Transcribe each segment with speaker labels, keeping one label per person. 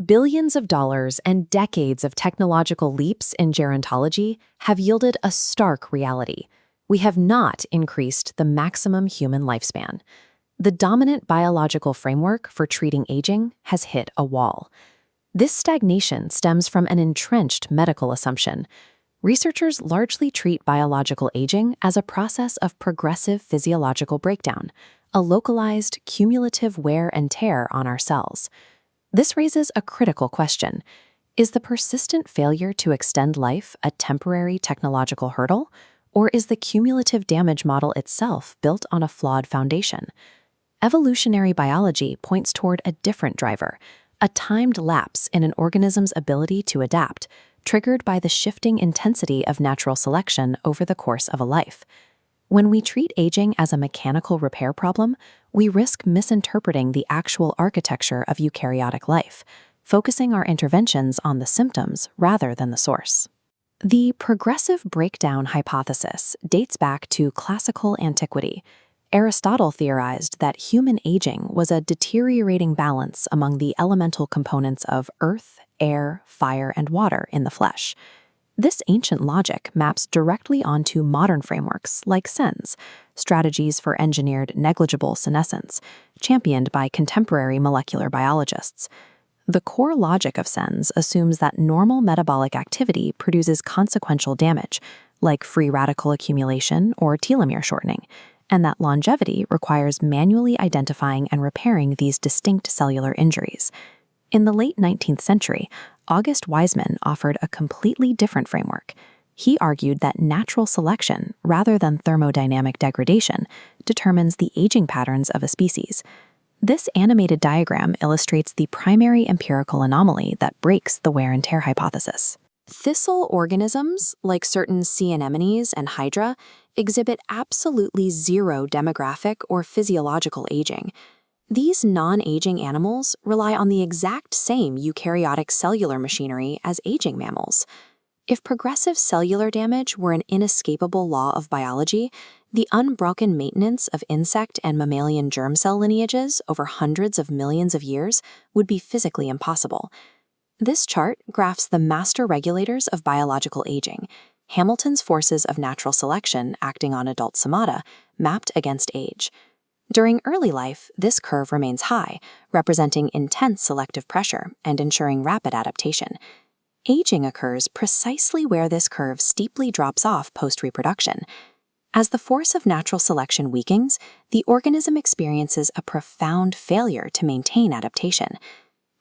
Speaker 1: Billions of dollars and decades of technological leaps in gerontology have yielded a stark reality. We have not increased the maximum human lifespan. The dominant biological framework for treating aging has hit a wall. This stagnation stems from an entrenched medical assumption. Researchers largely treat biological aging as a process of progressive physiological breakdown, a localized, cumulative wear and tear on our cells. This raises a critical question. Is the persistent failure to extend life a temporary technological hurdle, or is the cumulative damage model itself built on a flawed foundation? Evolutionary biology points toward a different driver, a timed lapse in an organism's ability to adapt, triggered by the shifting intensity of natural selection over the course of a life. When we treat aging as a mechanical repair problem, we risk misinterpreting the actual architecture of eukaryotic life, focusing our interventions on the symptoms rather than the source. The progressive breakdown hypothesis dates back to classical antiquity. Aristotle theorized that human aging was a deteriorating balance among the elemental components of earth, air, fire, and water in the flesh. This ancient logic maps directly onto modern frameworks like SENS, strategies for engineered negligible senescence, championed by contemporary molecular biologists. The core logic of SENS assumes that normal metabolic activity produces consequential damage, like free radical accumulation or telomere shortening, and that longevity requires manually identifying and repairing these distinct cellular injuries. In the late 19th century, August Weismann offered a completely different framework. He argued that natural selection, rather than thermodynamic degradation, determines the aging patterns of a species. This animated diagram illustrates the primary empirical anomaly that breaks the wear and tear hypothesis. Thistle organisms, like certain sea anemones and hydra, exhibit absolutely zero demographic or physiological aging. These non-aging animals rely on the exact same eukaryotic cellular machinery as aging mammals. If progressive cellular damage were an inescapable law of biology, the unbroken maintenance of insect and mammalian germ cell lineages over hundreds of millions of years would be physically impossible. This chart graphs the master regulators of biological aging, Hamilton's forces of natural selection acting on adult somata, mapped against age. During early life, this curve remains high, representing intense selective pressure and ensuring rapid adaptation. Aging occurs precisely where this curve steeply drops off post-reproduction. As the force of natural selection weakens, the organism experiences a profound failure to maintain adaptation.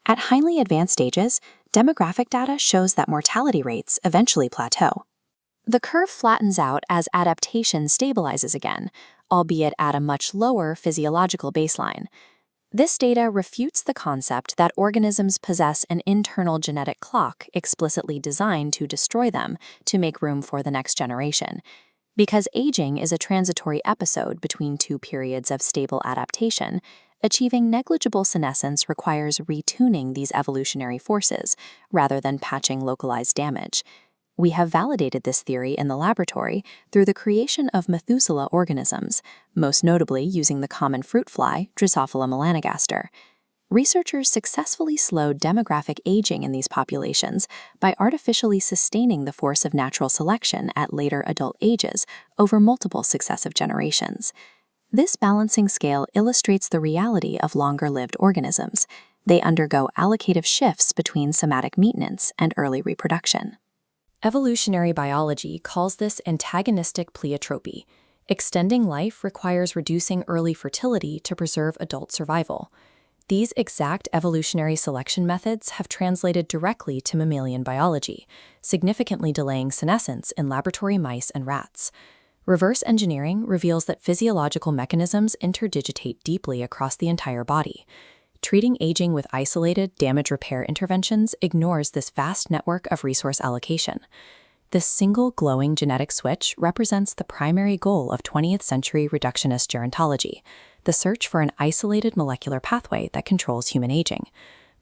Speaker 1: At highly advanced stages, demographic data shows that mortality rates eventually plateau. The curve flattens out as adaptation stabilizes again, albeit at a much lower physiological baseline. This data refutes the concept that organisms possess an internal genetic clock explicitly designed to destroy them to make room for the next generation. Because aging is a transitory episode between two periods of stable adaptation, achieving negligible senescence requires retuning these evolutionary forces rather than patching localized damage. We have validated this theory in the laboratory through the creation of Methuselah organisms, most notably using the common fruit fly, Drosophila melanogaster. Researchers successfully slowed demographic aging in these populations by artificially sustaining the force of natural selection at later adult ages over multiple successive generations. This balancing scale illustrates the reality of longer-lived organisms. They undergo allocative shifts between somatic maintenance and early reproduction. Evolutionary biology calls this antagonistic pleiotropy. Extending life requires reducing early fertility to preserve adult survival. These exact evolutionary selection methods have translated directly to mammalian biology, significantly delaying senescence in laboratory mice and rats. Reverse engineering reveals that physiological mechanisms interdigitate deeply across the entire body. Treating aging with isolated damage repair interventions ignores this vast network of resource allocation. This single glowing genetic switch represents the primary goal of 20th century reductionist gerontology, the search for an isolated molecular pathway that controls human aging.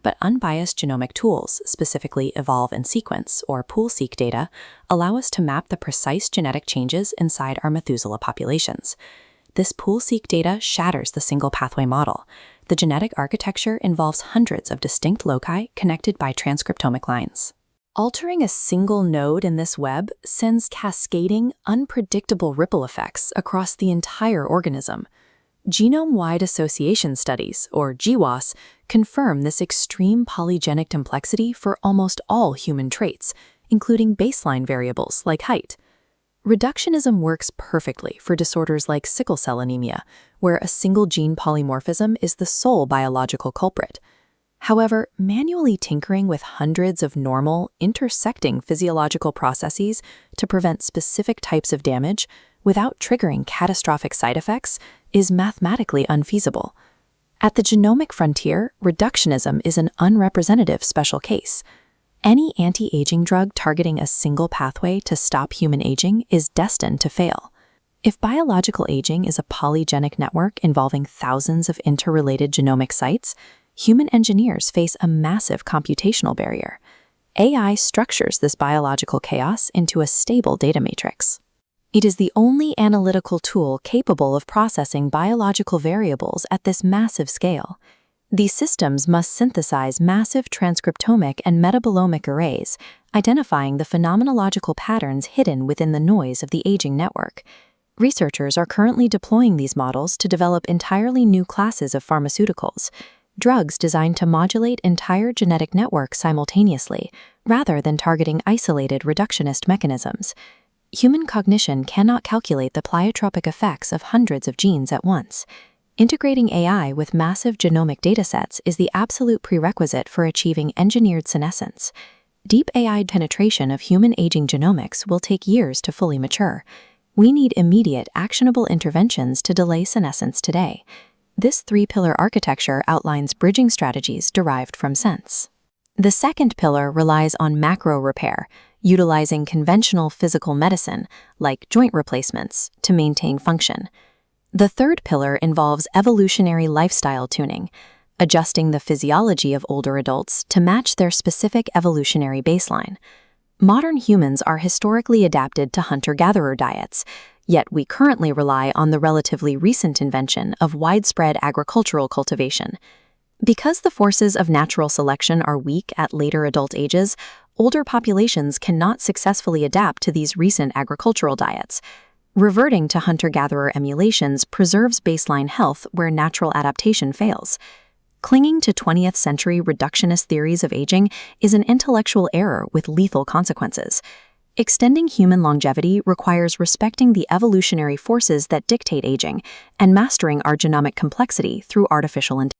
Speaker 1: But unbiased genomic tools, specifically evolve and sequence, or pool-seq data, allow us to map the precise genetic changes inside our Methuselah populations. This pool-seq data shatters the single pathway model. The genetic architecture involves hundreds of distinct loci connected by transcriptomic lines. Altering a single node in this web sends cascading, unpredictable ripple effects across the entire organism. Genome-wide association studies, or GWAS, confirm this extreme polygenic complexity for almost all human traits, including baseline variables like height. Reductionism works perfectly for disorders like sickle cell anemia, where a single gene polymorphism is the sole biological culprit. However, manually tinkering with hundreds of normal, intersecting physiological processes to prevent specific types of damage without triggering catastrophic side effects is mathematically unfeasible. At the genomic frontier, reductionism is an unrepresentative special case. Any anti-aging drug targeting a single pathway to stop human aging is destined to fail. If biological aging is a polygenic network involving thousands of interrelated genomic sites, human engineers face a massive computational barrier. AI structures this biological chaos into a stable data matrix. It is the only analytical tool capable of processing biological variables at this massive scale. These systems must synthesize massive transcriptomic and metabolomic arrays, identifying the phenomenological patterns hidden within the noise of the aging network. Researchers are currently deploying these models to develop entirely new classes of pharmaceuticals, drugs designed to modulate entire genetic networks simultaneously, rather than targeting isolated reductionist mechanisms. Human cognition cannot calculate the pleiotropic effects of hundreds of genes at once. Integrating AI with massive genomic datasets is the absolute prerequisite for achieving engineered senescence. Deep AI penetration of human aging genomics will take years to fully mature. We need immediate, actionable interventions to delay senescence today. This three-pillar architecture outlines bridging strategies derived from sense. The second pillar relies on macro repair, utilizing conventional physical medicine, like joint replacements, to maintain function. The third pillar involves evolutionary lifestyle tuning, adjusting the physiology of older adults to match their specific evolutionary baseline. Modern humans are historically adapted to hunter-gatherer diets, yet we currently rely on the relatively recent invention of widespread agricultural cultivation. Because the forces of natural selection are weak at later adult ages, older populations cannot successfully adapt to these recent agricultural diets. Reverting to hunter-gatherer emulations preserves baseline health where natural adaptation fails. Clinging to 20th century reductionist theories of aging is an intellectual error with lethal consequences. Extending human longevity requires respecting the evolutionary forces that dictate aging and mastering our genomic complexity through artificial intelligence.